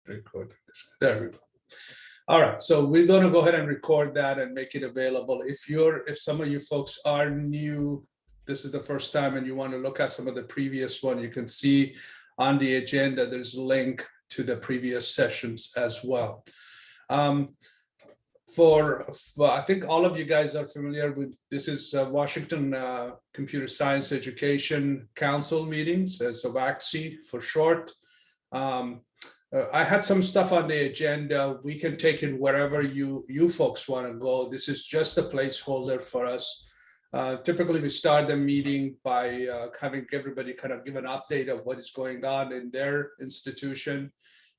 record this. There we go. All right, so we're going to go ahead and record that and make it available. If some of you folks are new, this is the first time and you want to look at some of the previous one, you can see on the agenda, there's a link to the previous sessions as well. I think all of you guys are familiar with, this is Washington Computer Science Education Council meetings, so WACSE for short. I had some stuff on the agenda. We can take it wherever you folks want to go. This is just a placeholder for us. Typically, we start the meeting by having everybody kind of give an update of what is going on in their institution.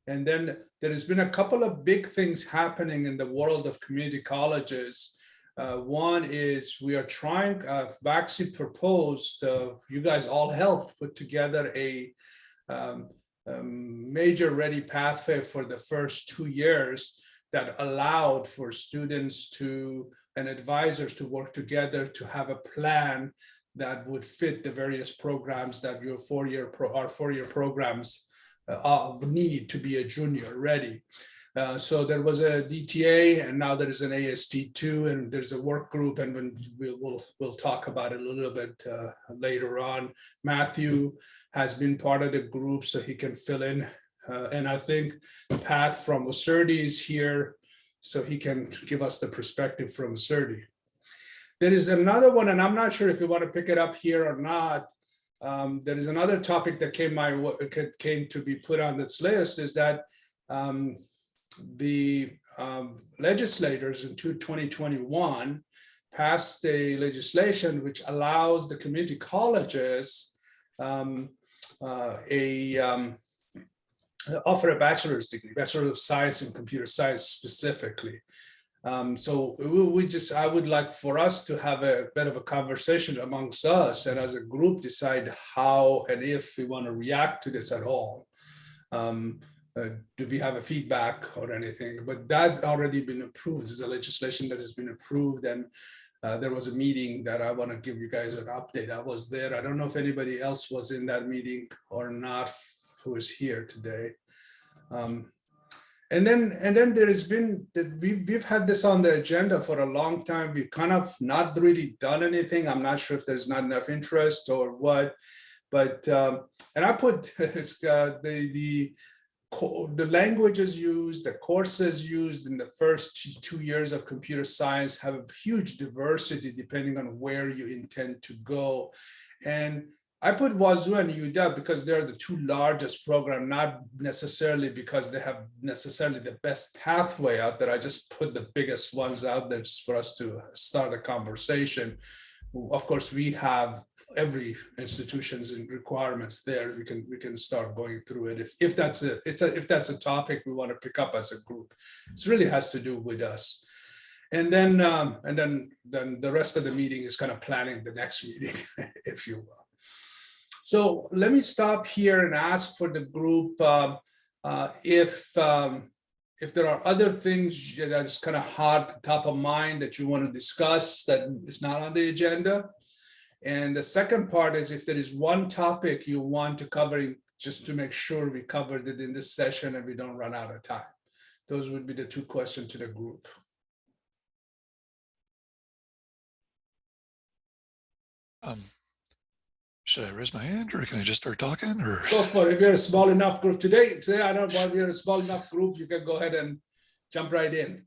And then there has been a couple of big things happening in the world of community colleges. One is we are trying, WACSE proposed, you guys all helped put together a major ready pathway for the first 2 years that allowed for students and advisors to work together to have a plan that would fit the various programs that your four-year programs need to be a junior ready. So there was a DTA and now there is an AST2 and there's a work group, and we'll talk about it a little bit later on. Matthew has been part of the group so he can fill in, and I think Pat from WACSE is here so he can give us the perspective from WACSE. There is another one, and I'm not sure if you want to pick it up here or not. There is another topic that came to be put on this list, is that the legislators in 2021 passed a legislation which allows the community colleges offer a bachelor's degree, Bachelor of Science in Computer Science specifically. So I would like for us to have a bit of a conversation amongst us and as a group decide how and if we want to react to this at all. Do we have a feedback or anything? But that's already been approved. This is a legislation that has been approved, and there was a meeting that I want to give you guys an update. I was there. I don't know if anybody else was in that meeting or not who is here today. And then there has been that we've had this on the agenda for a long time. We've kind of not really done anything. I'm not sure if there's not enough interest or what, but and I put the languages used, the courses used in the first 2 years of computer science have a huge diversity depending on where you intend to go. And I put Wazoo and UW because they're the two largest programs, not necessarily because they have necessarily the best pathway out there. I just put the biggest ones out there just for us to start a conversation. Of course, we have every institution's requirements there. We can start going through it if that's a topic we want to pick up as a group. It really has to do with us. And then the rest of the meeting is kind of planning the next meeting, if you will. So let me stop here and ask for the group if there are other things that are just kind of hot, top of mind that you want to discuss that is not on the agenda. And the second part is if there is one topic you want to cover, just to make sure we covered it in this session and we don't run out of time. Those would be the two questions to the group. Should I raise my hand or can I just start talking? Or go for it. If you're a small enough group today, I don't know if you're a small enough group, you can go ahead and jump right in.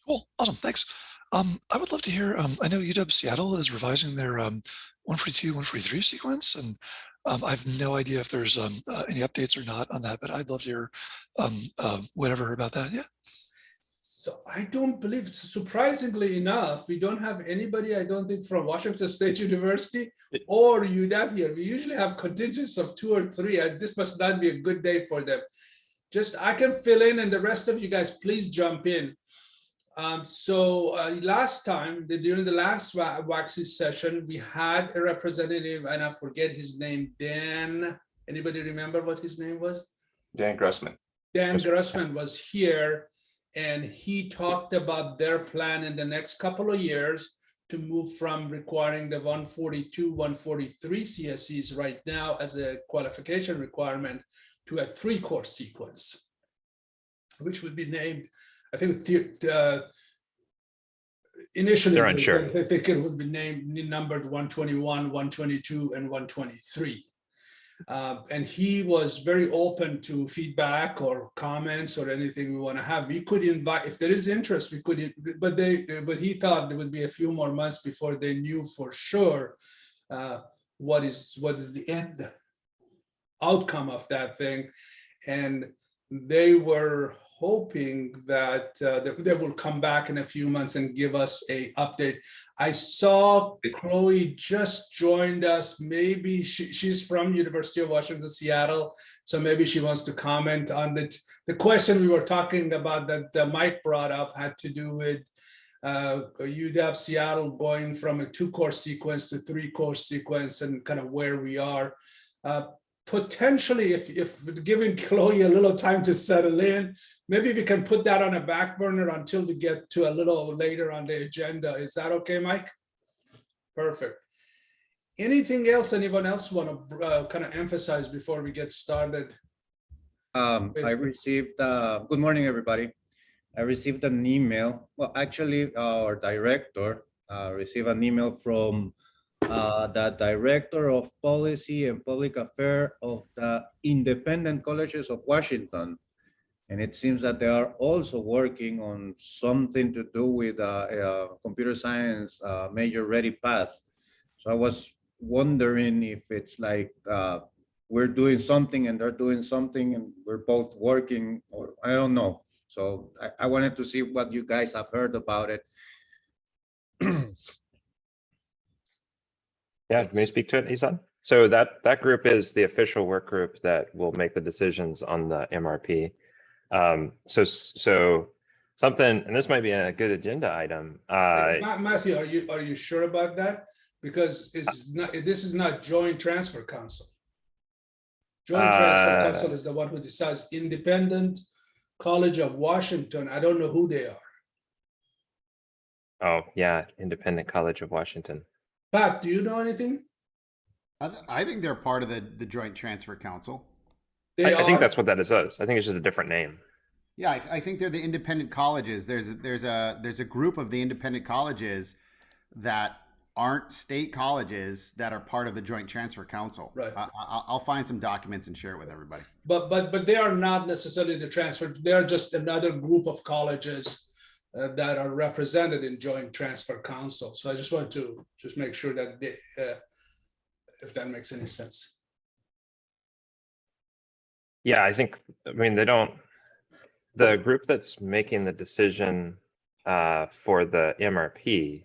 Cool, awesome, thanks. I would love to hear. I know UW Seattle is revising their 142, 143 sequence, and I have no idea if there's any updates or not on that, but I'd love to hear whatever about that. Yeah. So I don't believe, surprisingly enough, we don't have anybody, I don't think, from Washington State University or UW here. We usually have contingents of 2 or 3. This must not be a good day for them. Just, I can fill in, and the rest of you guys, please jump in. Last time, during the last WACSE session, we had a representative, and I forget his name, Dan. Anybody remember what his name was? Dan Grossman. Dan Grossman was here. And he talked about their plan in the next couple of years to move from requiring the 142, 143 CSEs right now as a qualification requirement to a 3-course sequence. which would be named, I think, initially They're unsure. they think it would be numbered 121, 122, and 123. And he was very open to feedback or comments or anything we want to have. We could invite, if there is interest, we could, but he thought it would be a few more months before they knew for sure what is the end outcome of that thing. And they were hoping that they will come back in a few months and give us a update. I saw Chloe just joined us. Maybe she's from University of Washington, Seattle. So maybe she wants to comment on the question we were talking about that Mike brought up had to do with UW Seattle going from a 2-course sequence to 3-course sequence and kind of where we are. Potentially, if giving Chloe a little time to settle in, maybe we can put that on a back burner until we get to a little later on the agenda. Is that okay, Mike? Perfect. Anything else anyone else want to kind of emphasize before we get started? I received, good morning, everybody. I received an email. Well, actually, our director received an email from the Director of Policy and Public Affairs of the Independent Colleges of Washington. And it seems that they are also working on something to do with computer science major ready path. So I was wondering if it's like we're doing something and they're doing something and we're both working, or I don't know. So I wanted to see what you guys have heard about it. Yeah, may I speak to it, Isan? So that group is the official work group that will make the decisions on the MRP. So something, and this might be a good agenda item. Matthew, are you sure about that? Because this is not Joint Transfer Council. Joint Transfer Council is the one who decides. Independent College of Washington, I don't know who they are. Oh yeah, Independent College of Washington. Pat, do you know anything? I think they're part of the Joint Transfer Council. I think that's what that is. I think it's just a different name. Yeah, I think they're the independent colleges. There's a group of the independent colleges that aren't state colleges that are part of the Joint Transfer Council. Right. I'll find some documents and share it with everybody. But they are not necessarily the transfer. They are just another group of colleges that are represented in Joint Transfer Council. So I just want to just make sure that they, if that makes any sense. Yeah, I mean, the group that's making the decision for the MRP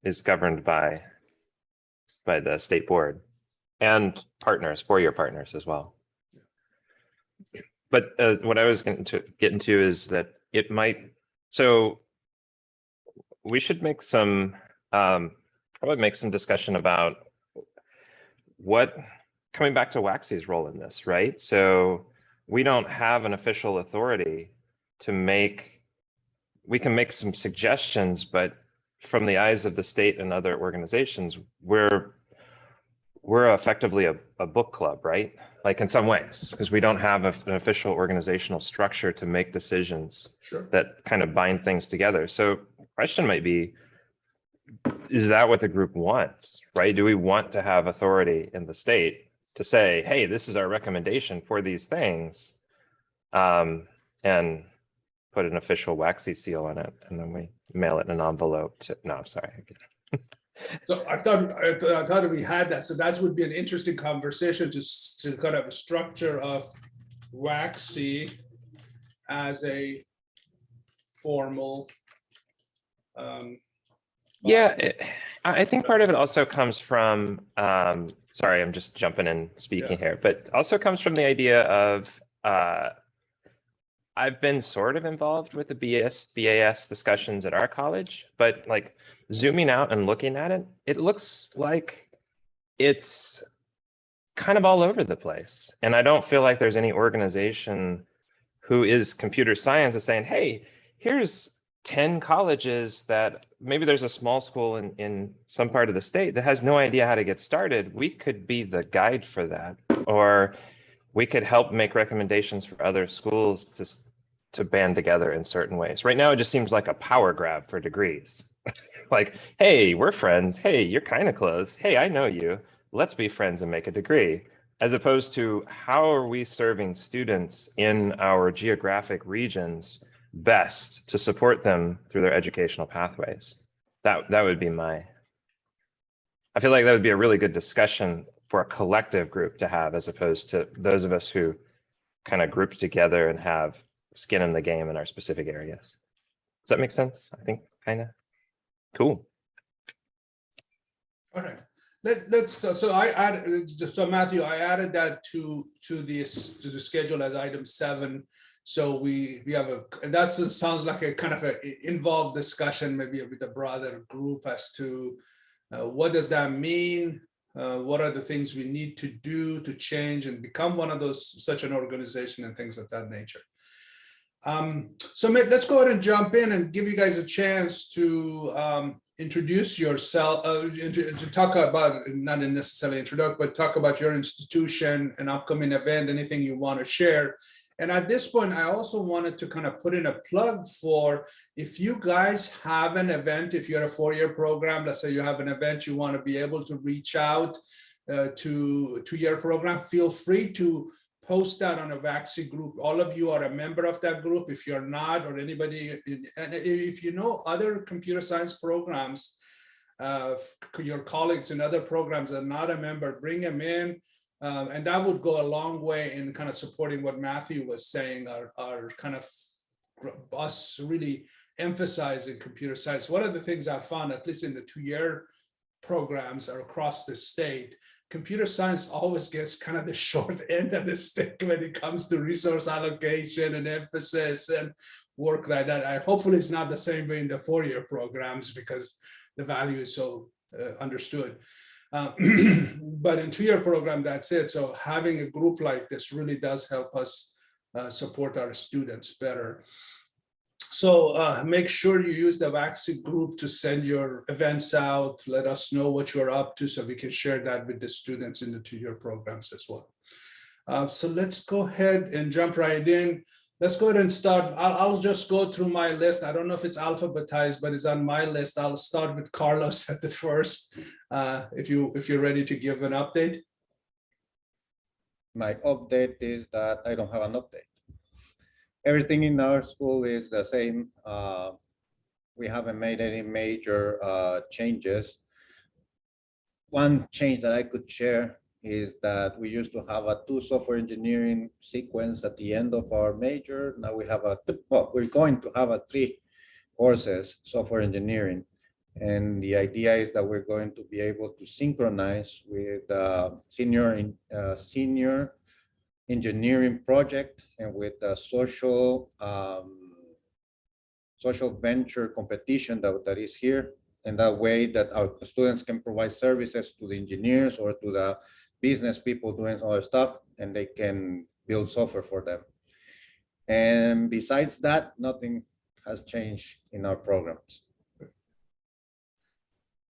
is governed by the state board and partners, 4-year partners as well. But what I was going to get into is that it might, so we should make some, probably make some discussion about coming back to WACSE's role in this, right? So we don't have an official authority to we can make some suggestions, but from the eyes of the state and other organizations, we're effectively a book club, right? Like in some ways, because we don't have an official organizational structure to make decisions that kind of bind things together. So the question might be, is that what the group wants, right? Do we want to have authority in the state to say, hey, this is our recommendation for these things, and put an official WACSE seal on it, and then we mail it in an envelope to, no, I'm sorry. So I thought we had that. So that would be an interesting conversation to kind of a structure of WACSE as a formal. Yeah, I think part of it also comes from, sorry, I'm just jumping in speaking here, but also comes from the idea of, I've been sort of involved with the BAS discussions at our college, but like zooming out and looking at it, it looks like it's kind of all over the place. And I don't feel like there's any organization who is computer science is saying, hey, here's 10 colleges that maybe there's a small school in some part of the state that has no idea how to get started. We could be the guide for that. Or we could help make recommendations for other schools to band together in certain ways. Right now, it just seems like a power grab for degrees. Like, hey, we're friends. Hey, you're kind of close. Hey, I know you. Let's be friends and make a degree. As opposed to how are we serving students in our geographic regions best to support them through their educational pathways? That would be I feel like that would be a really good discussion for a collective group to have, as opposed to those of us who kind of group together and have skin in the game in our specific areas. Does that make sense? I think kind of. Cool. All right. Let's so I added, so Matthew, I added that to the schedule as item 7. So we have and that sounds like a kind of a involved discussion, maybe with a broader group as to what does that mean? What are the things we need to do to change and become one of those, such an organization, and things of that nature. So let's go ahead and jump in and give you guys a chance to introduce yourself, to talk about, not necessarily introduce, but talk about your institution, an upcoming event, anything you want to share. And at this point, I also wanted to kind of put in a plug for, if you guys have an event, if you're a 4-year program, let's say you have an event, you want to be able to reach out to your program, feel free to post that on a WACSE group. All of you are a member of that group. If you're not, or anybody, and if you know other computer science programs, your colleagues in other programs that are not a member, bring them in. And that would go a long way in kind of supporting what Matthew was saying, our kind of us really emphasizing computer science. One of the things I found, at least in the 2-year programs or across the state, computer science always gets kind of the short end of the stick when it comes to resource allocation and emphasis and work like that. Hopefully it's not the same way in the 4-year programs, because the value is so understood. But in 2-year program, that's it. So having a group like this really does help us support our students better. So make sure you use the WACSE group to send your events out. Let us know what you're up to so we can share that with the students in the 2-year programs as well. So let's go ahead and jump right in. Let's go ahead and start. I'll just go through my list. I don't know if it's alphabetized, but it's on my list. I'll start with Carlos at the first. If you're ready to give an update. My update is that I don't have an update. Everything in our school is the same. We haven't made any major changes. One change that I could share is that we used to have a 2 software engineering sequence at the end of our major. Now we have we're going to have 3 courses, software engineering. And the idea is that we're going to be able to synchronize with senior engineering project and with the social venture competition that is here. And that way that our students can provide services to the engineers or to the business people doing other stuff, and they can build software for them. And besides that, nothing has changed in our programs.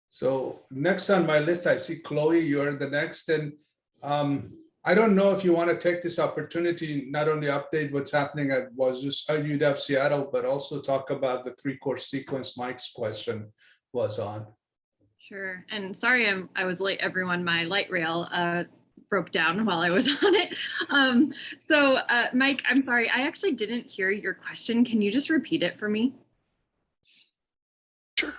So next on my list, I see Chloe, you're the next. And I don't know if you want to take this opportunity, not only update what's happening at UW Seattle, but also talk about the 3-course sequence Mike's question was on. Sure. And sorry, I was late, everyone. My light rail broke down while I was on it. So Mike, I'm sorry, I actually didn't hear your question. Can you just repeat it for me? Sure.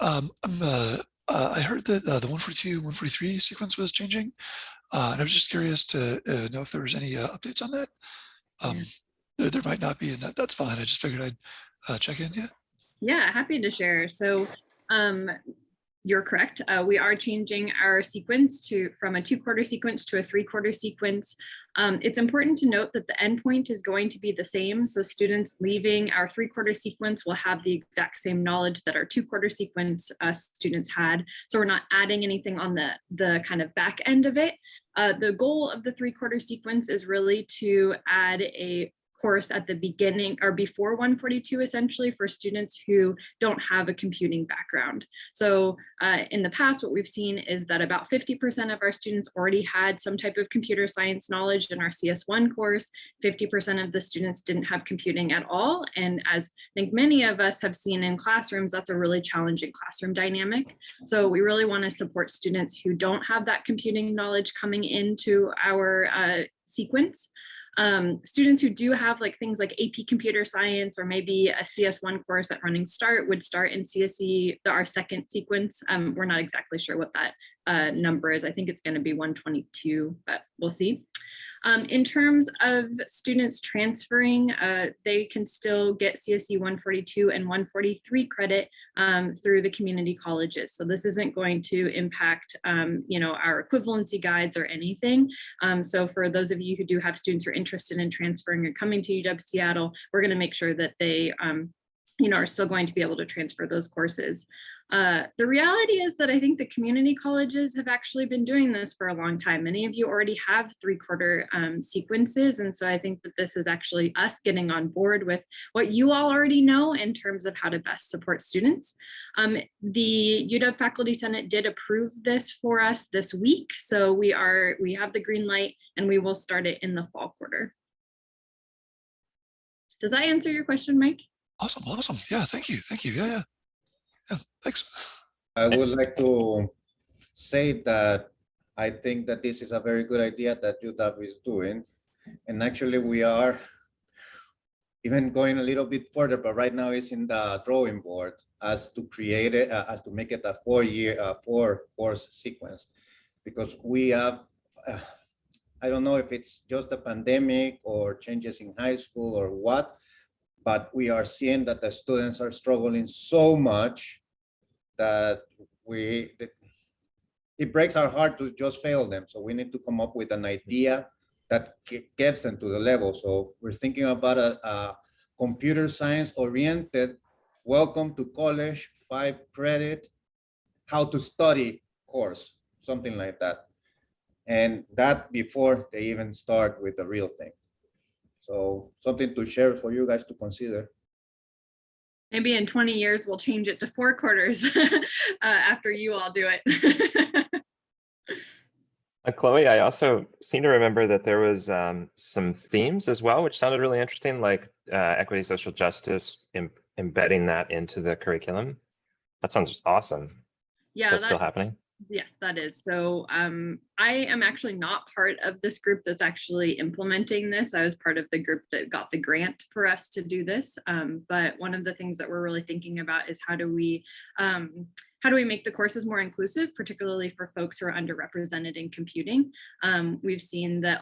I heard that the 142, 143 sequence was changing. And I was just curious to know if there was any updates on that. There might not be, and that's fine. I just figured I'd check in. Yeah, happy to share. So you're correct. We are changing our sequence from a 2-quarter sequence to a 3-quarter sequence. It's important to note that the endpoint is going to be the same. So students leaving our 3-quarter sequence will have the exact same knowledge that our 2-quarter sequence students had. So we're not adding anything on the kind of back end of it. The goal of the 3-quarter sequence is really to add a course at the beginning or before 142, essentially for students who don't have a computing background. So in the past, what we've seen is that about 50% of our students already had some type of computer science knowledge in our CS1 course. 50% of the students didn't have computing at all. And as I think many of us have seen in classrooms, that's a really challenging classroom dynamic. So we really want to support students who don't have that computing knowledge coming into our sequence. Students who do have like things like AP computer science or maybe a CS1 course at Running Start would start in CSE, our second sequence. We're not exactly sure what that number is. I think it's going to be 122, but we'll see. In terms of students transferring, they can still get CSE 142 and 143 credit through the community colleges. So this isn't going to impact, our equivalency guides or anything. So for those of you who do have students who are interested in transferring or coming to UW Seattle, we're going to make sure that they are still going to be able to transfer those courses. The reality is that I think the community colleges have actually been doing this for a long time. Many of you already have 3/4 sequences. And so I think that this is actually us getting on board with what you all already know in terms of how to best support students. The UW Faculty Senate did approve this for us this week. So we have the green light and we will start it in the fall quarter. Does that answer your question, Mike? Awesome. Awesome. Yeah. Thank you. Thank you. Yeah. Thanks. I would like to say that I think that this is a very good idea that UW is doing. And actually we are even going a little bit further, but right now it's in the drawing board as to create it, as to make it a 4-course sequence. Because we have, I don't know if it's just the pandemic or changes in high school or what, but we are seeing that the students are struggling so much that it breaks our heart to just fail them. So we need to come up with an idea that gets them to the level. So we're thinking about a computer science oriented, welcome to college, 5-credit, how to study course, something like that. And that before they even start with the real thing. So something to share for you guys to consider. Maybe in 20 years, we'll change it to 4 quarters after you all do it. Chloe, I also seem to remember that there was some themes as well, which sounded really interesting, like equity, social justice, embedding that into the curriculum. That sounds awesome. Yeah, that's still happening. Yes, that is. So I am actually not part of this group that's actually implementing this. I was part of the group that got the grant for us to do this. But one of the things that we're really thinking about is how do we make the courses more inclusive, particularly for folks who are underrepresented in computing. We've seen that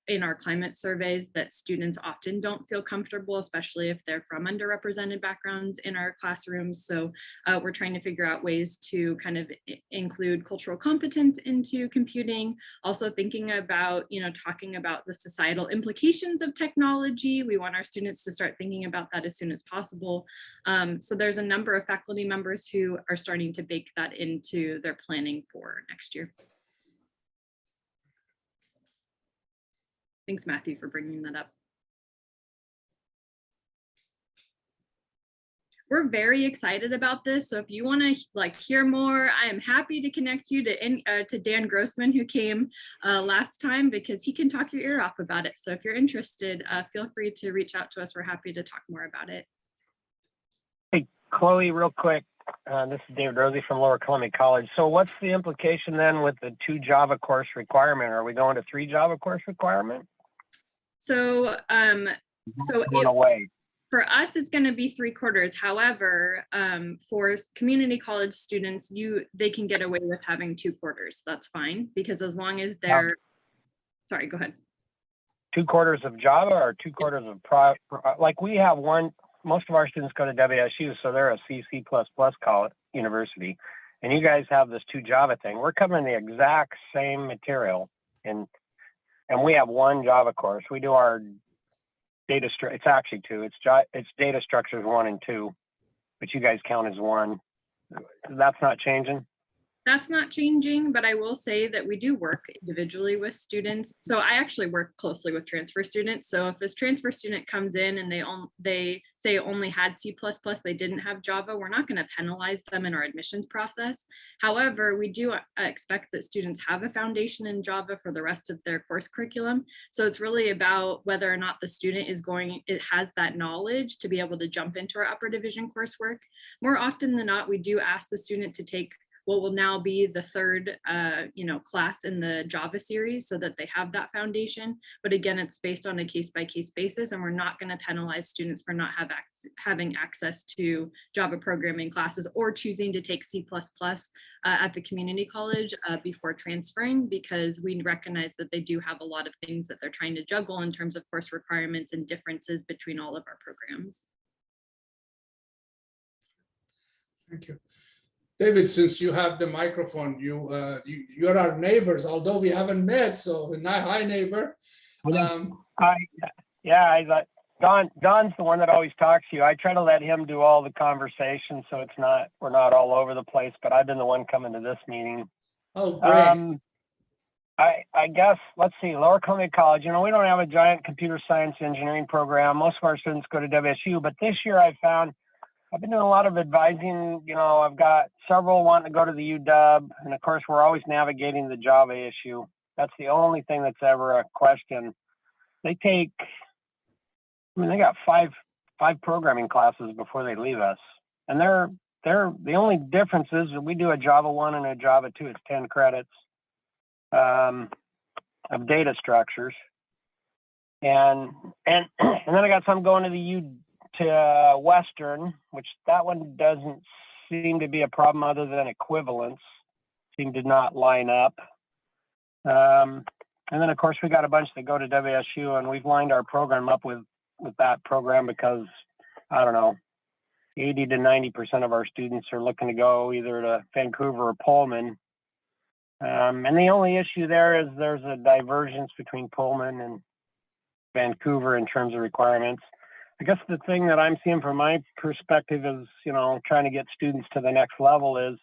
in our climate surveys that students often don't feel comfortable, especially if they're from underrepresented backgrounds in our classrooms. So we're trying to figure out ways to kind of include cultural competence into computing. Also thinking about, talking about the societal implications of technology. We want our students to start thinking about that as soon as possible. So there's a number of faculty members who are starting to bake that into their planning for next year. Thanks, Matthew, for bringing that up. We're very excited about this. So if you want to hear more, I am happy to connect you to Dan Grossman, who came last time, because he can talk your ear off about it. So if you're interested, feel free to reach out to us. We're happy to talk more about it. Hey, Chloe, real quick. This is David Rosie from Lower Columbia College. So what's the implication then with the 2 Java course requirement? Are we going to 3 Java course requirement? So, for us, it's going to be 3 quarters. However, for community college students, they can get away with having 2 quarters. That's fine, because as long as they're, sorry, go ahead. 2 quarters of Java or 2 quarters of like we have one. Most of our students go to WSU, so they're a C++ college university, and you guys have this 2 Java thing. We're covering the exact same material, and we have 1 Java course. We do our data structure. It's actually 2. It's data structures 1 and 2, but you guys count as 1. That's not changing. That's not changing, but I will say that we do work individually with students. So I actually work closely with transfer students. So if this transfer student comes in and they say only had C++, they didn't have Java, we're not going to penalize them in our admissions process. However, we do expect that students have a foundation in Java for the rest of their course curriculum. So it's really about whether or not the student it has that knowledge to be able to jump into our upper division coursework. More often than not, we do ask the student to take what will now be the third class in the Java series so that they have that foundation. But again, it's based on a case-by-case basis, and we're not going to penalize students for not having access to Java programming classes or choosing to take C++ at the community college before transferring, because we recognize that they do have a lot of things that they're trying to juggle in terms of course requirements and differences between all of our programs. Thank you. David, since you have the microphone, you're our neighbors, although we haven't met. So hi, neighbor. Don's the one that always talks to you. I try to let him do all the conversation, so we're not all over the place. But I've been the one coming to this meeting. Oh, great. I guess, let's see, Lower Columbia College. We don't have a giant computer science engineering program. Most of our students go to WSU, but this year I've been doing a lot of advising. I've got several wanting to go to the UW, and of course, we're always navigating the Java issue. That's the only thing that's ever a question. They got five programming classes before they leave us, and they're the only difference is that we do a Java 1 and a Java 2. It's 10 credits of data structures, and then I got some going to the Western, which that one doesn't seem to be a problem other than equivalence seem to not line up. And then of course we got a bunch that go to WSU, and we've lined our program up with that program because I don't know, 80 to 90% of our students are looking to go either to Vancouver or Pullman. And the only issue there is there's a divergence between Pullman and Vancouver in terms of requirements. I guess the thing that I'm seeing from my perspective is, trying to get students to the next level is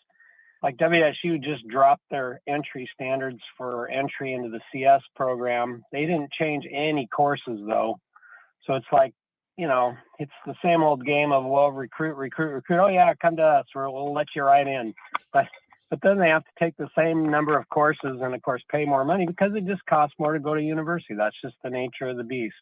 like WSU just dropped their entry standards for entry into the CS program. They didn't change any courses though. So it's like, it's the same old game of, well, recruit. Oh yeah, come to us, we'll let you right in. But then they have to take the same number of courses and of course pay more money because it just costs more to go to university. That's just the nature of the beast.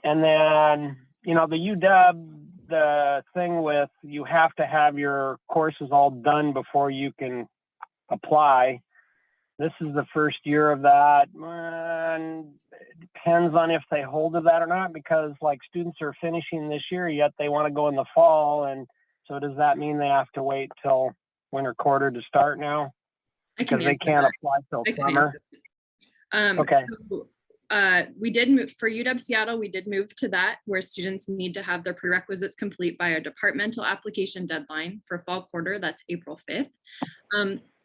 And then, the UW, the thing with you have to have your courses all done before you can apply. This is the first year of that. And it depends on if they hold to that or not, because like students are finishing this year, yet they want to go in the fall. And so does that mean they have to wait till winter quarter to start now? Because they can't apply till summer? Okay. So, we did move for UW Seattle. We did move to that where students need to have their prerequisites complete by a departmental application deadline for fall quarter. That's April 5th.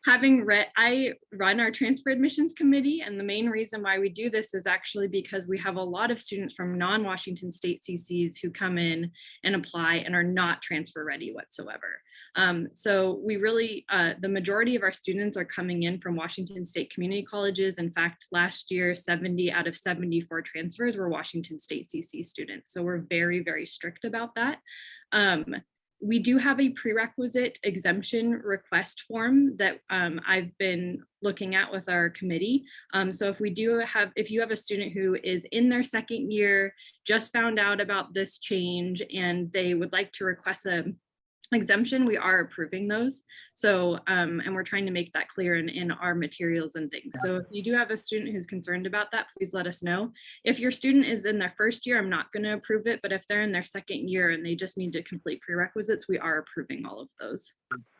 I run our transfer admissions committee, and the main reason why we do this is actually because we have a lot of students from non-Washington State CCs who come in and apply and are not transfer ready whatsoever. So we really, the majority of our students are coming in from Washington State community colleges. In fact, last year, 70 out of 74 transfers were Washington State CC students. So we're very, very strict about that. We do have a prerequisite exemption request form that I've been looking at with our committee. So if you have a student who is in their second year, just found out about this change, and they would like to request a exemption, we are approving those. So, and we're trying to make that clear in our materials and things. So if you do have a student who's concerned about that, please let us know. If your student is in their first year, I'm not going to approve it, but if they're in their second year and they just need to complete prerequisites, we are approving all of those.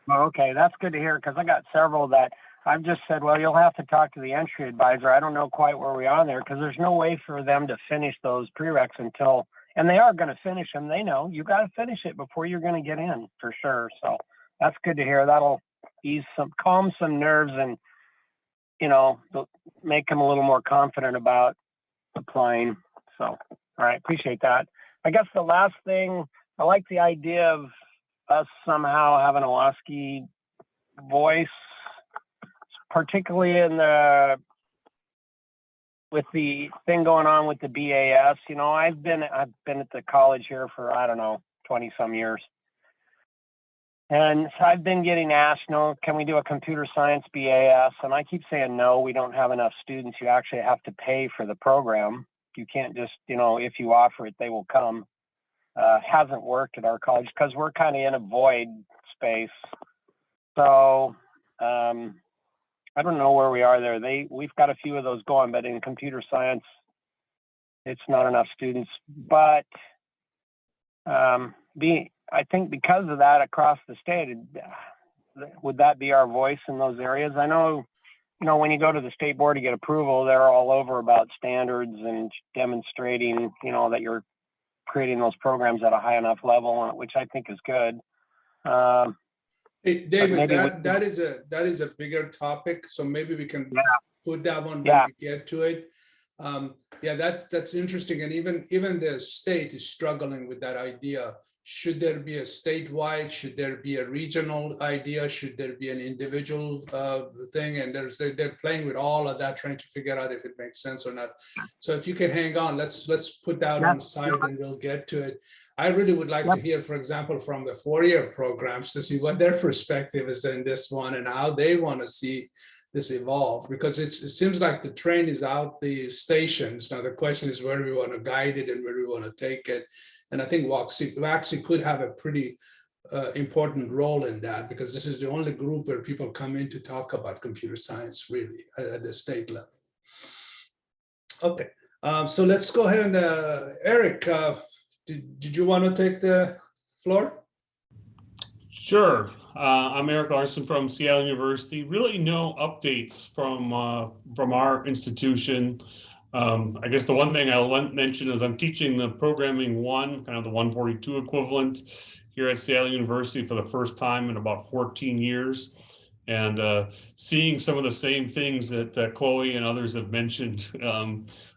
Well, okay, that's good to hear, because I got several that I've just said, well, you'll have to talk to the entry advisor. I don't know quite where we are there, because there's no way for them to finish those prereqs until, and they are going to finish them. They know you got to finish it before you're going to get in for sure. So that's good to hear. That'll calm some nerves and, make them a little more confident about applying. So, all right, appreciate that. I guess the last thing, I like the idea of us somehow having a WACSE voice, particularly with the thing going on with the BAS. You know, I've been at the college here for, I don't know, 20 some years. And so I've been getting asked, can we do a computer science BAS? And I keep saying, no, we don't have enough students. You actually have to pay for the program. You can't just, if you offer it, they will come. Hasn't worked at our college because we're kind of in a void space. So I don't know where we are there. We've got a few of those going, but in computer science, it's not enough students. But I think because of that across the state, would that be our voice in those areas? I know, when you go to the state board to get approval, they're all over about standards and demonstrating, that you're creating those programs at a high enough level, which I think is good. Hey, David, that is a bigger topic, so maybe we can put that one when we get to it. That's interesting, and even the state is struggling with that idea. Should there be a statewide? Should there be a regional idea? Should there be an individual thing? And they're playing with all of that, trying to figure out if it makes sense or not. So if you can hang on, let's put that on the side, and we'll get to it. I really would like to hear, for example, from the four-year programs to see what their perspective is in this one and how they want to see this evolve, because it seems like the train is out the stations. Now the question is where we want to guide it and where we want to take it. And I think WACSE could have a pretty important role in that, because this is the only group where people come in to talk about computer science really at the state level. Okay, so let's go ahead and Eric, did you want to take the floor? Sure. I'm Eric Larson from Seattle University. Really no updates from our institution. I guess the one thing I'll mention is I'm teaching the programming 1, kind of the 142 equivalent here at Seattle University for the first time in about 14 years. And seeing some of the same things that Chloe and others have mentioned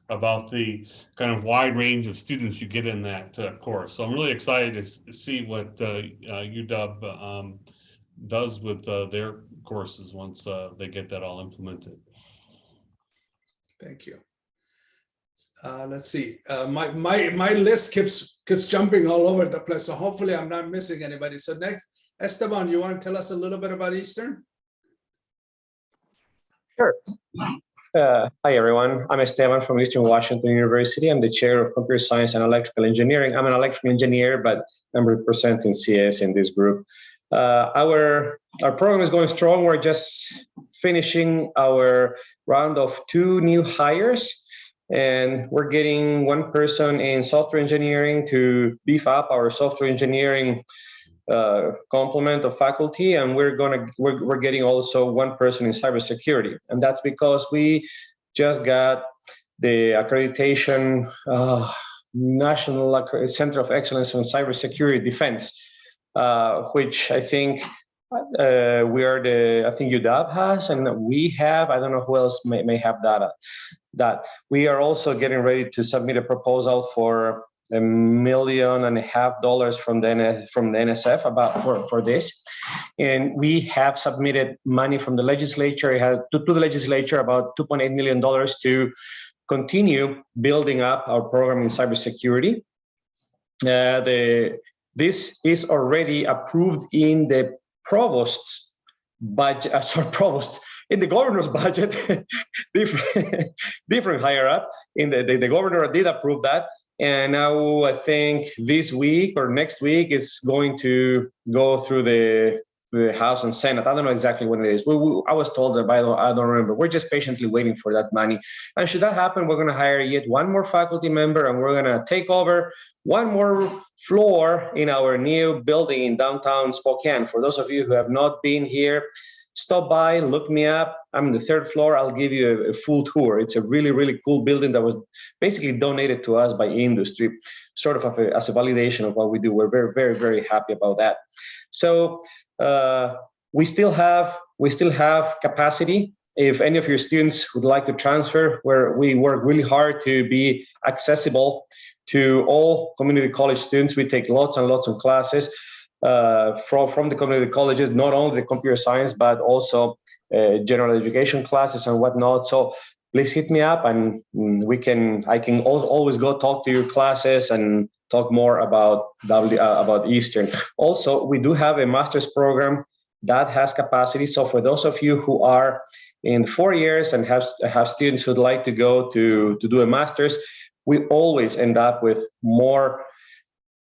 about the kind of wide range of students you get in that course. So I'm really excited to see what UW does with their courses once they get that all implemented. Thank you. Let's see. My list keeps jumping all over the place, so hopefully I'm not missing anybody. So next, Esteban, you want to tell us a little bit about Eastern? Sure. Hi, everyone. I'm Esteban from Eastern Washington University. I'm the chair of computer science and electrical engineering. I'm an electrical engineer, but I'm representing CS in this group. Our program is going strong. We're just finishing our round of 2 new hires, and we're getting 1 person in software engineering to beef up our software engineering complement of faculty, and we're getting also 1 person in cybersecurity, and that's because we just got the accreditation National Center of Excellence on Cybersecurity Defense, which I think we are I think UW has, and we have. I don't know who else may have that. We are also getting ready to submit a proposal for $1.5 million from the NSF for this, and we have submitted money from the legislature. It has to the legislature about $2.8 million to continue building up our program in cybersecurity. This is already approved in the provost's budget. In the governor's budget, different higher up. The governor did approve that. And now I think this week or next week it's going to go through the House and Senate. I don't know exactly when it is. I was told that, but I don't remember. We're just patiently waiting for that money. And should that happen, we're going to hire yet 1 more faculty member, and we're going to take over 1 more floor in our new building in downtown Spokane. For those of you who have not been here, stop by, look me up. I'm on the 3rd floor. I'll give you a full tour. It's a really, really cool building that was basically donated to us by industry, sort of as a validation of what we do. We're very, very, very happy about that. So we still have capacity. If any of your students would like to transfer, where we work really hard to be accessible to all community college students, we take lots and lots of classes. from the community colleges, not only the computer science, but also general education classes and whatnot. So please hit me up, and I can always go talk to your classes and talk more about about Eastern. Also, we do have a master's program that has capacity. So for those of you who are in 4 years and have students who'd like to go to do a master's, we always end up with more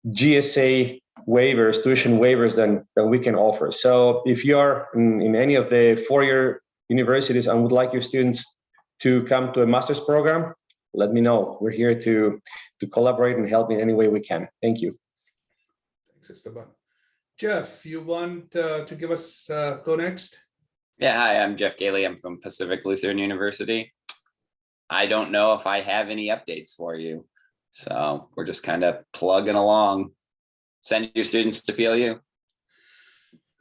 GSA waivers, tuition waivers than we can offer. So if you are in any of the 4-year universities and would like your students to come to a master's program, let me know. We're here to collaborate and help in any way we can. Thank you. Thanks, Esteban. Jeff, you want to give us go next? Yeah, hi, I'm Jeff Gailey. I'm from Pacific Lutheran University. I don't know if I have any updates for you. So we're just kind of plugging along. Send your students to PLU.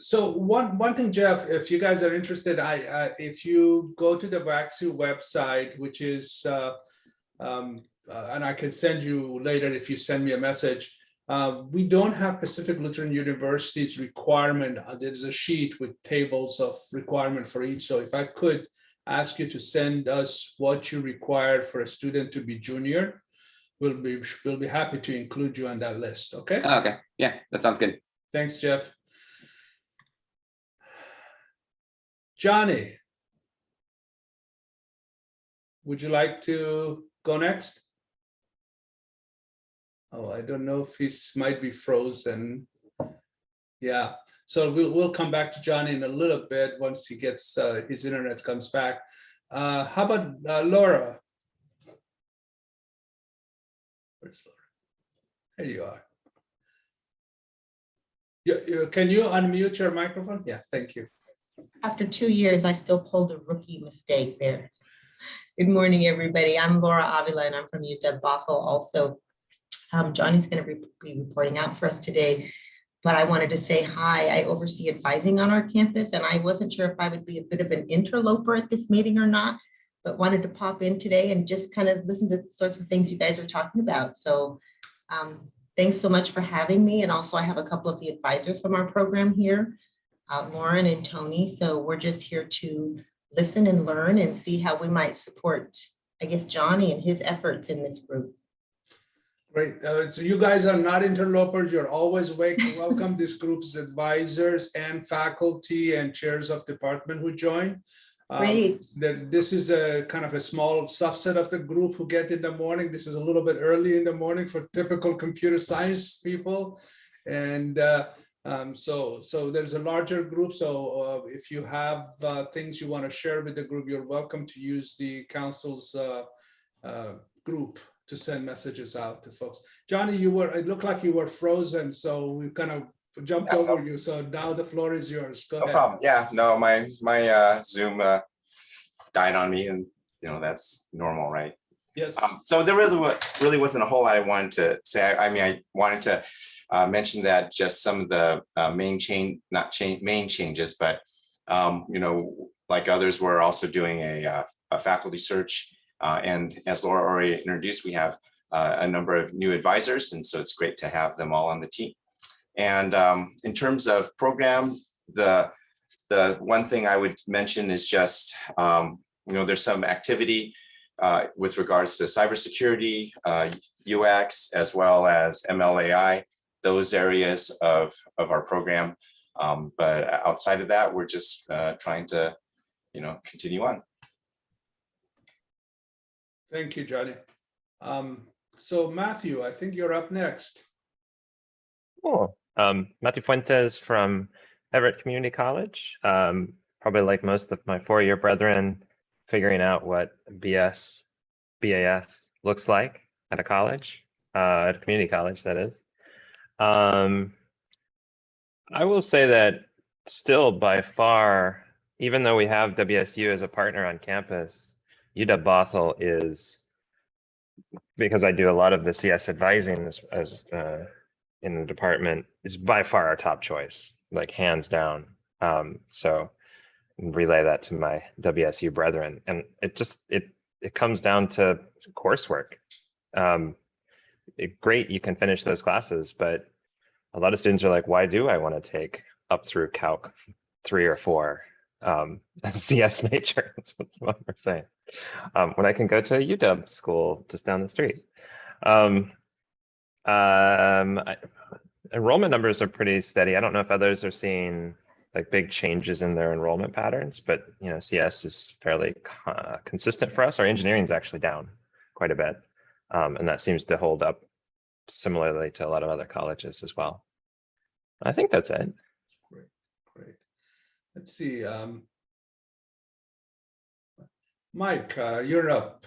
So one thing, Jeff, if you guys are interested, if you go to the WACSE website, which is, and I can send you later if you send me a message. We don't have Pacific Lutheran University's requirement. There's a sheet with tables of requirement for each. So if I could ask you to send us what you require for a student to be junior, we'll be happy to include you on that list. Okay. Oh, okay. Yeah, that sounds good. Thanks, Jeff. Johnny, would you like to go next? Oh, I don't know if he's might be frozen. Yeah, so we'll come back to Johnny in a little bit once he gets his internet comes back. How about Laura? Where's Laura? There you are. Can you unmute your microphone? Yeah, thank you. After 2 years, I still pulled a rookie mistake there. Good morning, everybody. I'm Laura Avila, and I'm from UW Bothell also. Johnny's going to be reporting out for us today, but I wanted to say hi. I oversee advising on our campus, and I wasn't sure if I would be a bit of an interloper at this meeting or not, but wanted to pop in today and just kind of listen to the sorts of things you guys are talking about. So thanks so much for having me. And also I have a couple of the advisors from our program here, Lauren and Tony. So we're just here to listen and learn and see how we might support, I guess, Johnny and his efforts in this group. Great. So you guys are not interlopers. You're always welcome. This group's advisors and faculty and chairs of department who join. Great. This is a kind of a small subset of the group who get in the morning. This is a little bit early in the morning for typical computer science people. And so there's a larger group. So if you have things you want to share with the group, you're welcome to use the council's group to send messages out to folks. Johnny, it looked like you were frozen, so we kind of jumped over you. So now the floor is yours. Go ahead. No problem. Yeah, no, my Zoom died on me, and that's normal, right? Yes. So there really wasn't a whole lot I wanted to say. I mean, I wanted to mention that just some of the main changes, but like others, we're also doing a faculty search. And as Laura already introduced, we have a number of new advisors, and so it's great to have them all on the team. And in terms of program, the one thing I would mention is just, there's some activity with regards to cybersecurity, UX, as well as MLAI, those areas of our program. But outside of that, we're just trying to, continue on. Thank you, Johnny. So Matthew, I think you're up next. Cool. Matthew Fuentes from Everett Community College. Probably like most of my 4-year brethren, figuring out what BAS looks like at a college, at a community college, that is. I will say that still by far, even though we have WSU as a partner on campus, UW Bothell is, because I do a lot of the CS advising as in the department, is by far our top choice, like hands down. So relay that to my WSU brethren, and it comes down to coursework. Great, you can finish those classes, but a lot of students are like, why do I want to take up through Calc 3 or 4 a CS major? That's what we're saying. When I can go to a UW school just down the street. Enrollment numbers are pretty steady. I don't know if others are seeing like big changes in their enrollment patterns, but you know, CS is fairly consistent for us. Our engineering is actually down quite a bit, and that seems to hold up similarly to a lot of other colleges as well. I think that's it. Great. Let's see. Mike, you're up.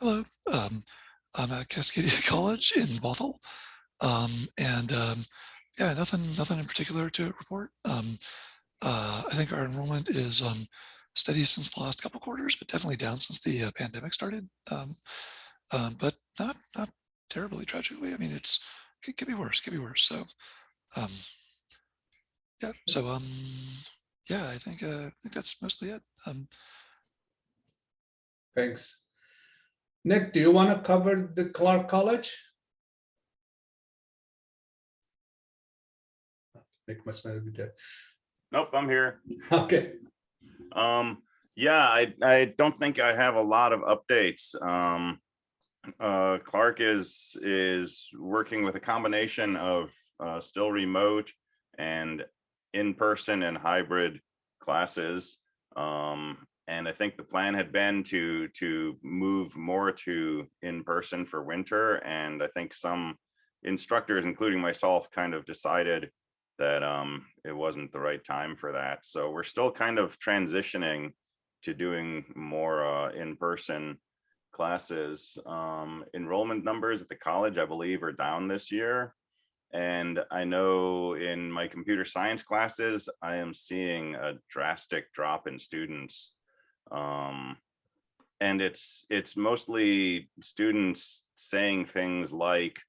Hello. I'm at Cascadia College in Bothell. Yeah, nothing in particular to report. I think our enrollment is steady since the last couple quarters, but definitely down since the pandemic started. But not terribly tragically. I mean, it could be worse. So, yeah. So, yeah, I think that's mostly it. Thanks. Nick, do you want to cover the Clark College? Nick must not be there. Nope, I'm here. Okay. Yeah, I don't think I have a lot of updates. Clark is working with a combination of still remote and in-person and hybrid classes. And I think the plan had been to move more to in-person for winter. And I think some instructors, including myself, kind of decided that it wasn't the right time for that. So we're still kind of transitioning to doing more in-person classes. Enrollment numbers at the college, I believe, are down this year. And I know in my computer science classes, I am seeing a drastic drop in students. And it's mostly students saying things like,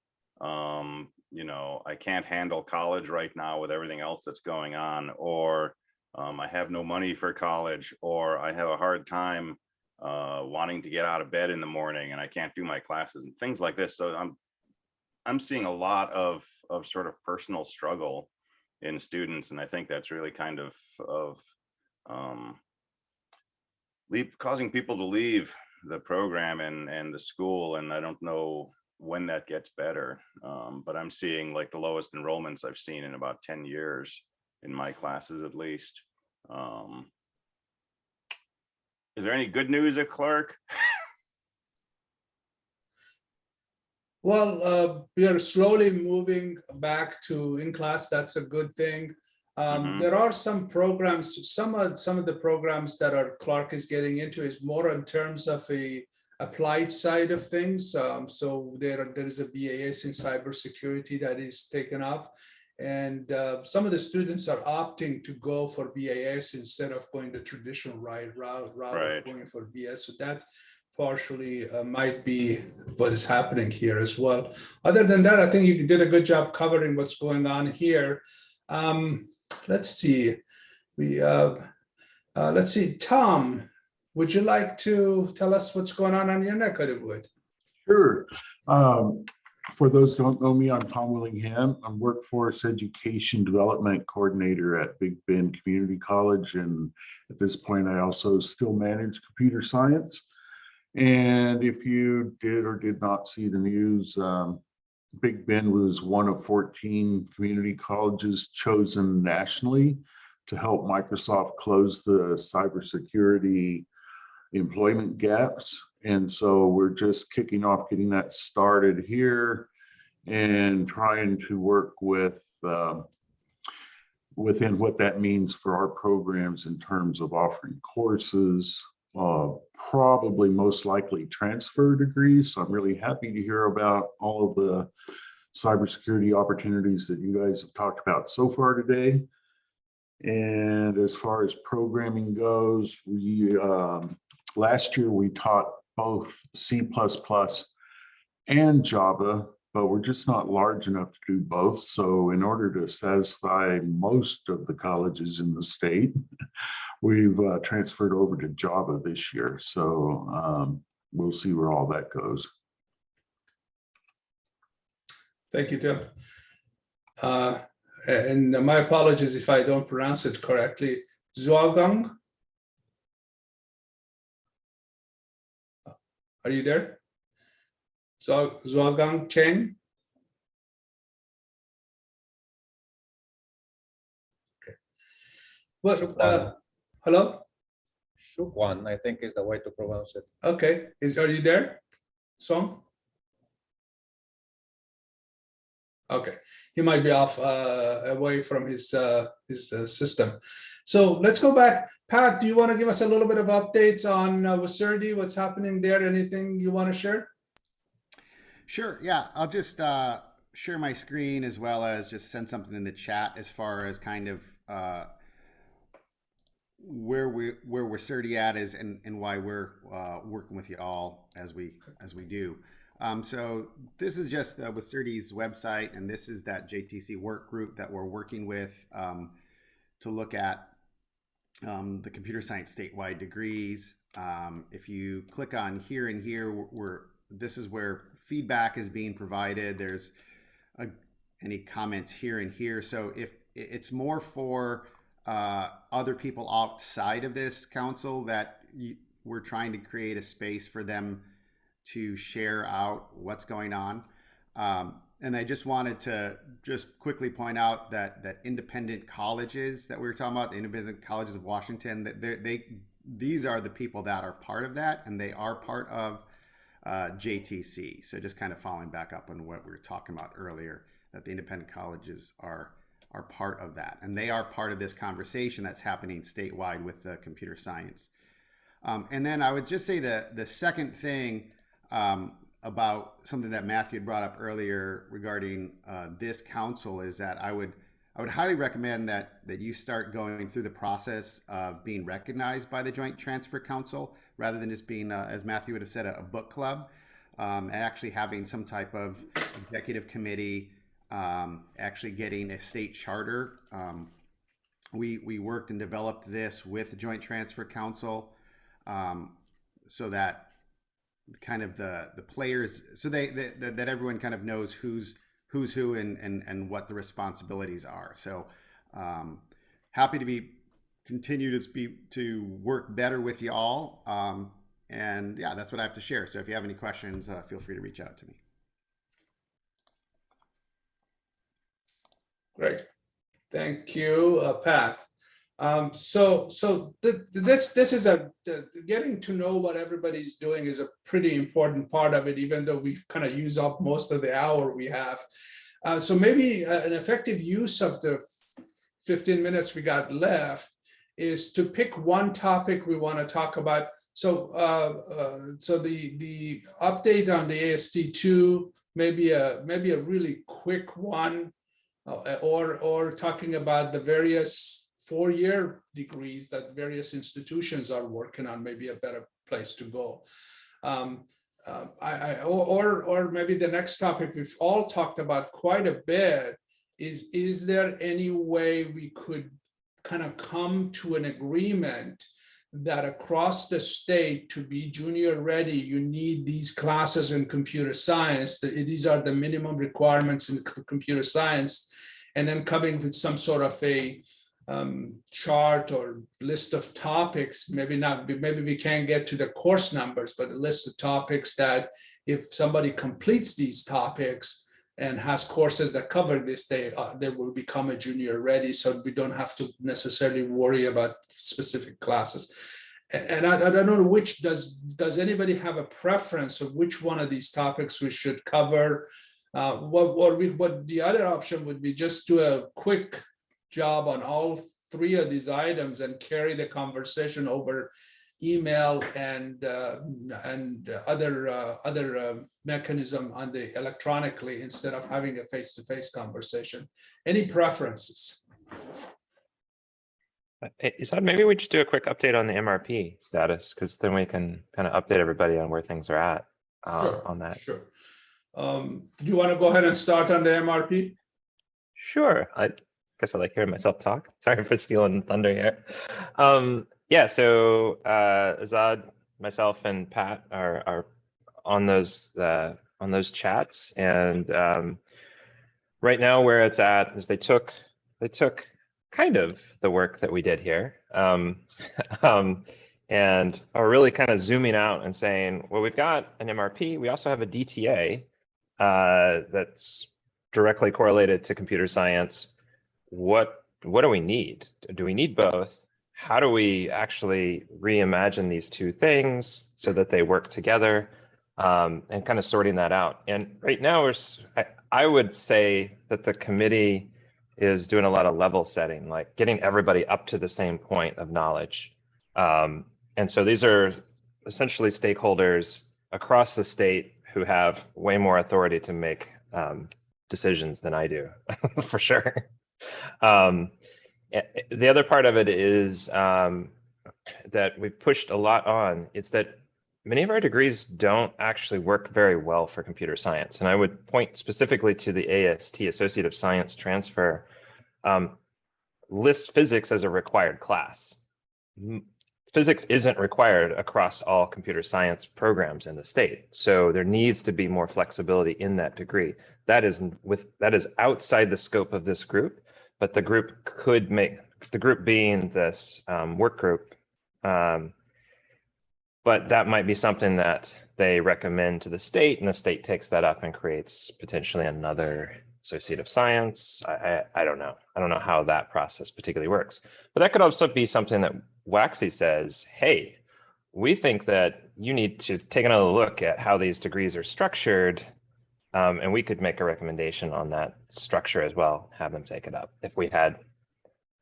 you know, I can't handle college right now with everything else that's going on, or I have no money for college, or I have a hard time wanting to get out of bed in the morning and I can't do my classes and things like this. So I'm seeing a lot of sort of personal struggle in students, and I think that's really kind of causing people to leave the program and the school. And I don't know when that gets better, but I'm seeing like the lowest enrollments I've seen in about 10 years in my classes, at least. Is there any good news at Clark? Well, we are slowly moving back to in-class. That's a good thing. There are some programs, some of the programs that our Clark is getting into is more in terms of a applied side of things. So there is a BAS in cybersecurity that is taken off. And some of the students are opting to go for BAS instead of going the traditional route of going for BS. So that partially might be what is happening here as well. Other than that, I think you did a good job covering what's going on here. Let's see. Let's see, Tom, would you like to tell us what's going on your neck of the wood? Sure. For those who don't know me, I'm Tom Willingham. I'm Workforce Education Development Coordinator at Big Bend Community College. And at this point, I also still manage computer science. And if you did or did not see the news, Big Bend was one of 14 community colleges chosen nationally to help Microsoft close the cybersecurity employment gaps. And so we're just kicking off getting that started here and trying to work with within what that means for our programs in terms of offering courses, probably most likely transfer degrees. So I'm really happy to hear about all of the cybersecurity opportunities that you guys have talked about so far today. And as far as programming goes, we last year we taught both C++ and Java, but we're just not large enough to do both. So in order to satisfy most of the colleges in the state, we've transferred over to Java this year. So we'll see where all that goes. Thank you, Tim. And my apologies if I don't pronounce it correctly. Zhuogang? Are you there? Zhuogang Chen? Okay. Well, hello? Shukwan, I think is the way to pronounce it. Okay, are you there, Song? Okay, he might be off away from his system. So let's go back. Pat, do you want to give us a little bit of updates on WACSE, what's happening there? Anything you want to share? Sure. Yeah, I'll just share my screen as well as just send something in the chat as far as kind of where WACSE at is and why we're working with you all as we do. So this is just WACSE's website, and this is that JTC work group that we're working with to look at the computer science statewide degrees. If you click on here and here, this is where feedback is being provided. There's any comments here and here. So if it's more for other people outside of this council that we're trying to create a space for them to share out what's going on. And I just wanted to just quickly point out that independent colleges that we were talking about, the independent colleges of Washington, that these are the people that are part of that, and they are part of JTC. So just kind of following back up on what we were talking about earlier, that the independent colleges are part of that, and they are part of this conversation that's happening statewide with the computer science. And then I would just say the second thing about something that Matthew had brought up earlier regarding this council is that I would highly recommend that you start going through the process of being recognized by the Joint Transfer Council rather than just being, as Matthew would have said, a book club, and actually having some type of executive committee, actually getting a state charter. We worked and developed this with the Joint Transfer Council so that kind of the players, so that everyone kind of knows who's who and what the responsibilities are. So happy to continue to work better with you all. And yeah, that's what I have to share. So if you have any questions, feel free to reach out to me. Great, thank you, Pat. So this is getting to know what everybody's doing is a pretty important part of it, even though we kind of use up most of the hour we have. So maybe an effective use of the 15 minutes we got left is to pick one topic we want to talk about. So the update on the AST2, maybe a really quick one, or talking about the various four-year degrees that various institutions are working on, maybe a better place to go. Or maybe the next topic we've all talked about quite a bit is there any way we could kind of come to an agreement that across the state to be junior ready, you need these classes in computer science, these are the minimum requirements in computer science, and then coming with some sort of a chart or list of topics, maybe we can't get to the course numbers, but a list of topics that if somebody completes these topics and has courses that cover this, they will become a junior ready, so we don't have to necessarily worry about specific classes. And I don't know which, does anybody have a preference of which one of these topics we should cover? What the other option would be just do a quick job on all three of these items and carry the conversation over email and other mechanism on the electronically instead of having a face-to-face conversation. Any preferences? Isad, maybe we just do a quick update on the MRP status, because then we can kind of update everybody on where things are at on that. Sure. Do you want to go ahead and start on the MRP? Sure. I guess I like hearing myself talk. Sorry for stealing thunder here. Yeah, so Azad, myself, and Pat are on those chats, and right now where it's at is they took kind of the work that we did here, and are really kind of zooming out and saying, well, we've got an MRP, we also have a DTA that's directly correlated to computer science. What do we need? Do we need both? How do we actually reimagine these two things so that they work together, and kind of sorting that out? And right now, I would say that the committee is doing a lot of level setting, like getting everybody up to the same point of knowledge. And so these are essentially stakeholders across the state who have way more authority to make decisions than I do, for sure. The other part of it is that we've pushed a lot on. It's that many of our degrees don't actually work very well for computer science. And I would point specifically to the AST, Associate of Science Transfer, lists physics as a required class. Physics isn't required across all computer science programs in the state. So there needs to be more flexibility in that degree. That is outside the scope of this group, but the group could make, the group being this work group, but that might be something that they recommend to the state, and the state takes that up and creates potentially another Associate of Science. I don't know. I don't know how that process particularly works, but that could also be something that WACSE says, hey, we think that you need to take another look at how these degrees are structured, and we could make a recommendation on that structure as well, have them take it up if we had,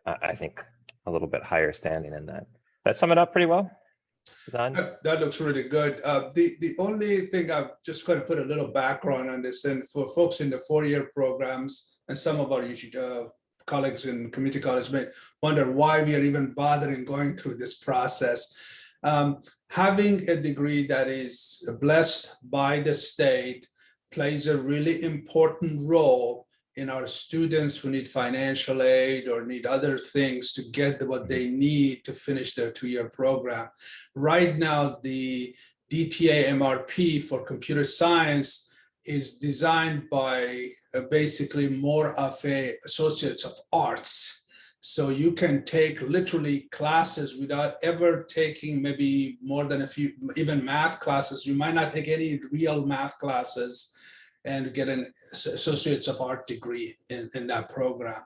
I think, a little bit higher standing in that. That sum it up pretty well? That looks really good. The only thing I'm just going to put a little background on this, and for folks in the four-year programs and some of our colleagues in community college may wonder why we are even bothering going through this process. Having a degree that is blessed by the state plays a really important role in our students who need financial aid or need other things to get what they need to finish their two-year program. Right now, the DTA MRP for computer science is designed by basically more of a associates of arts. So you can take literally classes without ever taking maybe more than a few, even math classes. You might not take any real math classes and get an Associates of Art degree in that program.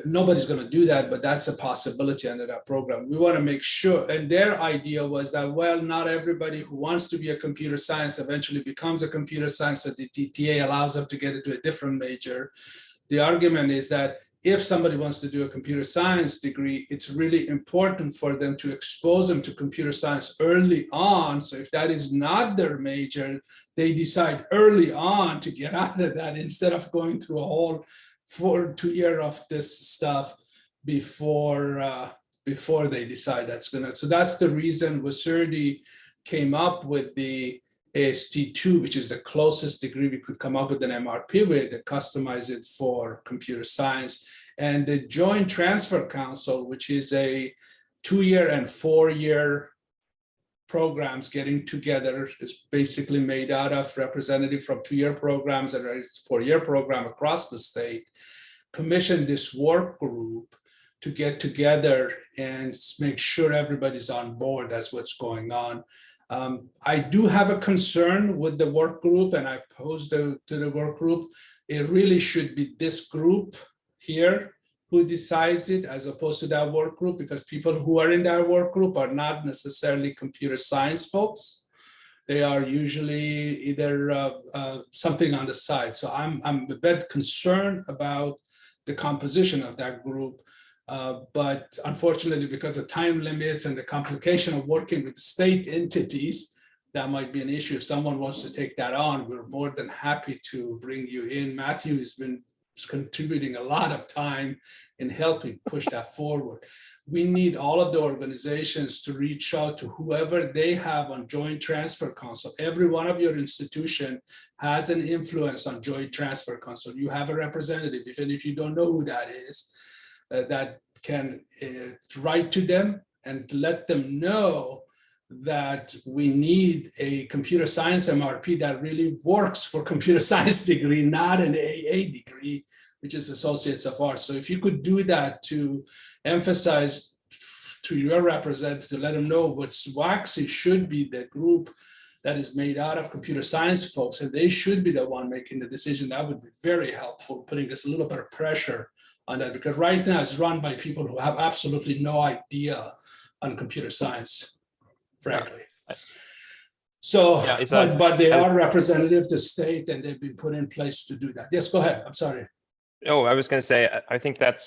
Nobody's going to do that, but that's a possibility under that program. We want to make sure, and their idea was that, well, not everybody who wants to be a computer science eventually becomes a computer science, so the DTA allows them to get into a different major. The argument is that if somebody wants to do a computer science degree, it's really important for them to expose them to computer science early on. So if that is not their major, they decide early on to get out of that instead of going through a whole 2 year of this stuff before they decide that's gonna. So that's the reason WACSE came up with the AST2, which is the closest degree we could come up with an MRP with, to customize it for computer science. And the Joint Transfer Council, which is a 2-year and 4-year programs getting together, is basically made out of representatives from 2-year programs and a 4-year program across the state, commissioned this work group to get together and make sure everybody's on board. That's what's going on. I do have a concern with the work group, and I posed to the work group, it really should be this group here who decides it as opposed to that work group, because people who are in that work group are not necessarily computer science folks. They are usually either something on the side. So I'm a bit concerned about the composition of that group. But unfortunately, because of time limits and the complication of working with state entities, that might be an issue. If someone wants to take that on, we're more than happy to bring you in. Matthew has been contributing a lot of time in helping push that forward. We need all of the organizations to reach out to whoever they have on Joint Transfer Council. Every one of your institution has an influence on Joint Transfer Council. You have a representative, even if you don't know who that is. That can write to them and let them know that we need a computer science MRP that really works for computer science degree, not an AA degree, which is Associates of Arts. So if you could do that to emphasize to your representative, to let them know what WACSE should be the group that is made out of computer science folks, and they should be the one making the decision, that would be very helpful, putting us a little bit of pressure on that, because right now it's run by people who have absolutely no idea on computer science, frankly. So, Yeah, but they are representative to state, and they've been put in place to do that. Yes, go ahead. I'm sorry. Oh, I was going to say, I think that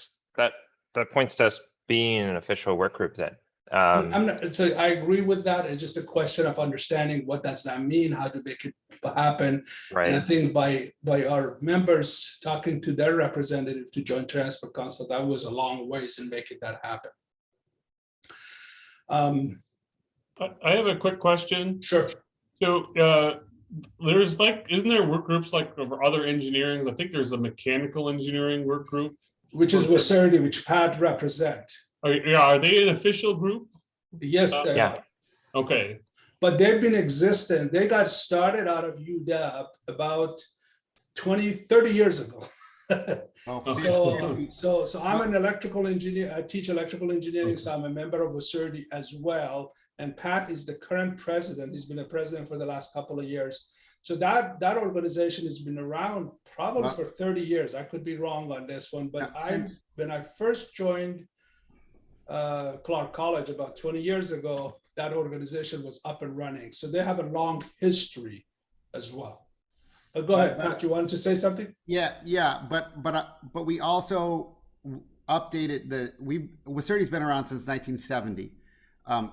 points to us being an official work group then. I'm not, so I agree with that. It's just a question of understanding what does that mean, how to make it happen. Right. And I think by our members talking to their representative to Joint Transfer Council, that was a long ways in making that happen. I have a quick question. Sure. So there's like, isn't there work groups like for other engineering? I think there's a mechanical engineering work group. Which is WACSE, which Pat represent. Are they an official group? Yes, they yeah. are. Okay. But they've been existing. They got started out of UW about 30 years ago. So I'm an electrical engineer. I teach electrical engineering, so I'm a member of WACSE as well. And Pat is the current president. He's been a president for the last couple of years. So that organization has been around probably for 30 years. I could be wrong on this one, but when I first joined Clark College about 20 years ago, that organization was up and running. So they have a long history as well. But go ahead, Pat, you wanted to say something? Yeah, but we also updated WACSE's been around since 1970.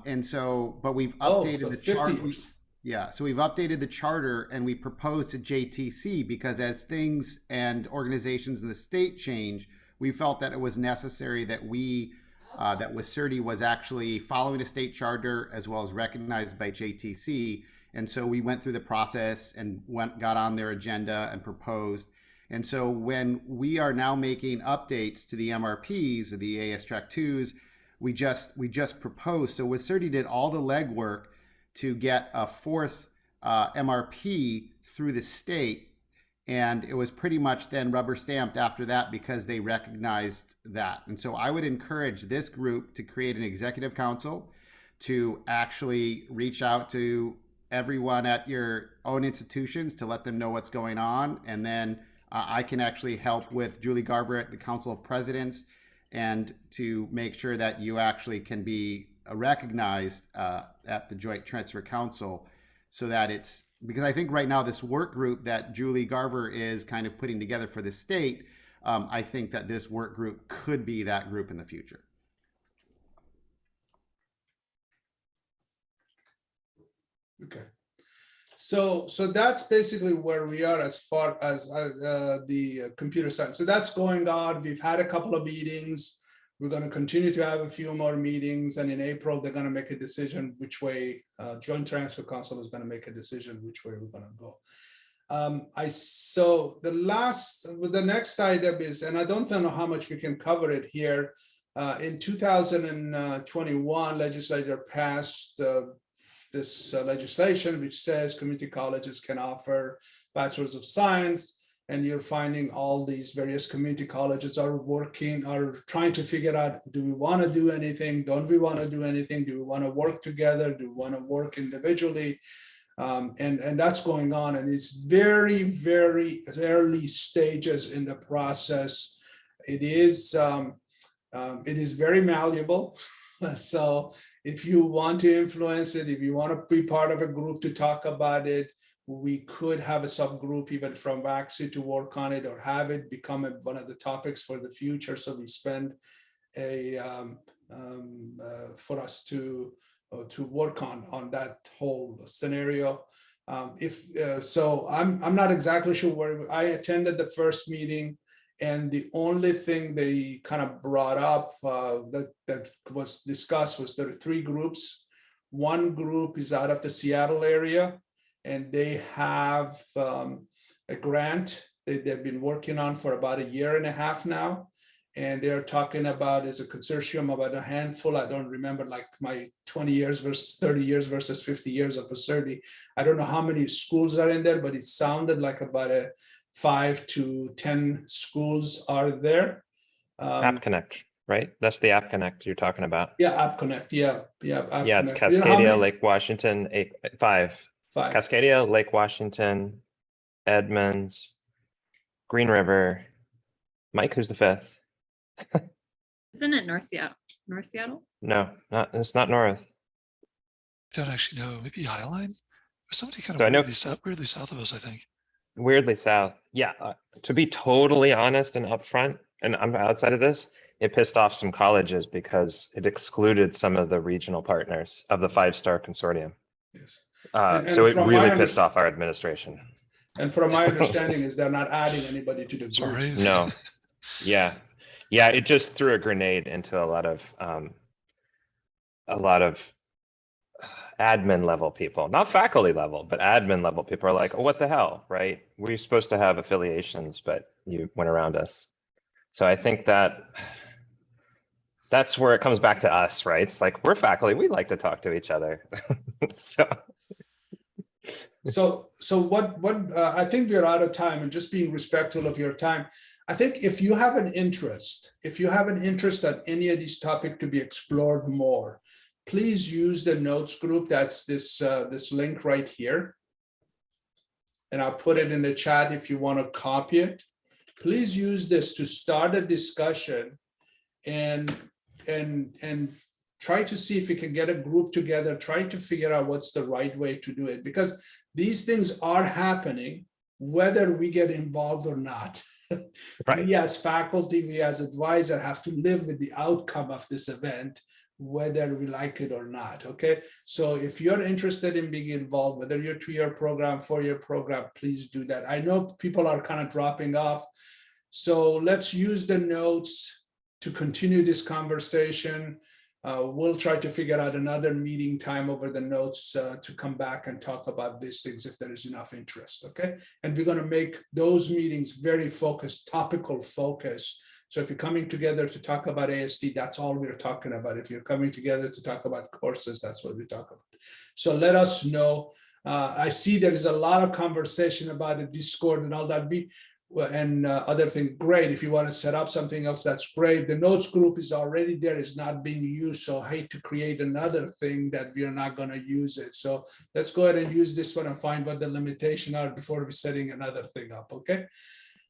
And so, but we've updated the 50 charter. years. Yeah, so we've updated the charter and we proposed to JTC because as things and organizations in the state change, we felt that it was necessary that that WACSE was actually following a state charter as well as recognized by JTC. And so we went through the process and got on their agenda and proposed. And so when we are now making updates to the MRPs or the AS Track 2s, we just proposed. So WACSE did all the legwork to get a fourth MRP through the state. And it was pretty much then rubber stamped after that because they recognized that. And so I would encourage this group to create an executive council to actually reach out to everyone at your own institutions to let them know what's going on. And then I can actually help with Julie Garver at the Council of Presidents and to make sure that you actually can be recognized at the Joint Transfer Council so that it's, because I think right now this work group that Julie Garver is kind of putting together for the state, I think that this work group could be that group in the future. Okay. So that's basically where we are as far as the computer science. So that's going on. We've had a couple of meetings. We're going to continue to have a few more meetings, and in April they're going to make a decision which way. Joint Transfer Council is going to make a decision which way we're going to go. So the next item is, and I don't know how much we can cover it here. In 2021, legislature passed this legislation which says community colleges can offer bachelors of science. And you're finding all these various community colleges are trying to figure out, do we want to do anything? Don't we want to do anything? Do we want to work together? Do we want to work individually? And that's going on. And it's very, very early stages in the process. It is very malleable. So if you want to influence it, if you want to be part of a group to talk about it, we could have a subgroup even from WACSE to work on it, or have it become one of the topics for the future. So we spend for us to work on that whole scenario. So I'm not exactly sure where. I attended the first meeting, and the only thing they kind of brought up that was discussed was there are three groups. One group is out of the Seattle area, and they have a grant they've been working on for about 1.5 years now. And they're talking about is a consortium about a handful. I don't remember, like my 20 years versus 30 years versus 50 years of Vicerti. I don't know how many schools are in there, but it sounded like about 5 to 10 schools are there. App Connect, right? That's the App Connect you're talking about. Yeah, App Connect. Yeah, App Yeah, it's Connect. You know how Cascadia, many? Lake Washington, 5. 5. Cascadia, Lake Washington, Edmonds, Green River. Mike, who's the 5th? Isn't it North Seattle? North Seattle? No, it's not North. I don't actually know. Maybe Highline? Somebody kind So I of know weirdly south of us, I think. weirdly south. Yeah, to be totally honest and upfront, and I'm outside of this, it pissed off some colleges because it excluded some of the regional partners of the 5-star consortium. Yes. So it from really my pissed off our administration. And from my understanding is they're not adding anybody to the group. Sorry. No. Yeah. Yeah, it just threw a grenade into a lot of admin level people, not faculty level, but admin level people are like, oh, what the hell, right? We're supposed to have affiliations, but you went around us. So I think that's where it comes back to us, right? It's like, we're faculty, we like to talk to each other. So what I think we're out of time, and just being respectful of your time. I think if you have an interest, on any of these topics to be explored more, please use the notes group. That's this link right here. And I'll put it in the chat if you want to copy it. Please use this to start a discussion and try to see if you can get a group together, try to figure out what's the right way to do it, because these things are happening whether we get involved or not. Right. We as faculty, we as advisor have to live with the outcome of this event, whether we like it or not. Okay, so if you're interested in being involved, whether you're 2-year program, 4-year program, please do that. I know people are kind of dropping off, so let's use the notes to continue this conversation. We'll try to figure out another meeting time over the notes to come back and talk about these things if there is enough interest, okay? And we're gonna make those meetings very focused, topical focus. So if you're coming together to talk about ASD, that's all we're talking about. If you're coming together to talk about courses, that's what we talk about. So let us know. I see there is a lot of conversation about the Discord and all that. Other thing, great. If you want to set up something else, that's great. The notes group is already there, it's not being used. So I hate to create another thing that we are not going to use it. So let's go ahead and use this one and find what the limitations are before we're setting another thing up. Okay.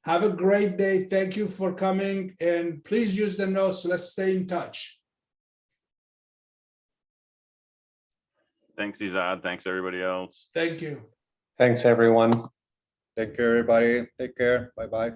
Have a great day. Thank you for coming, and please use the notes. Let's stay in touch. Thanks, Izad. Thanks, everybody else. Thank you. Thanks, everyone. Thank you, everybody. Take care. Bye-bye.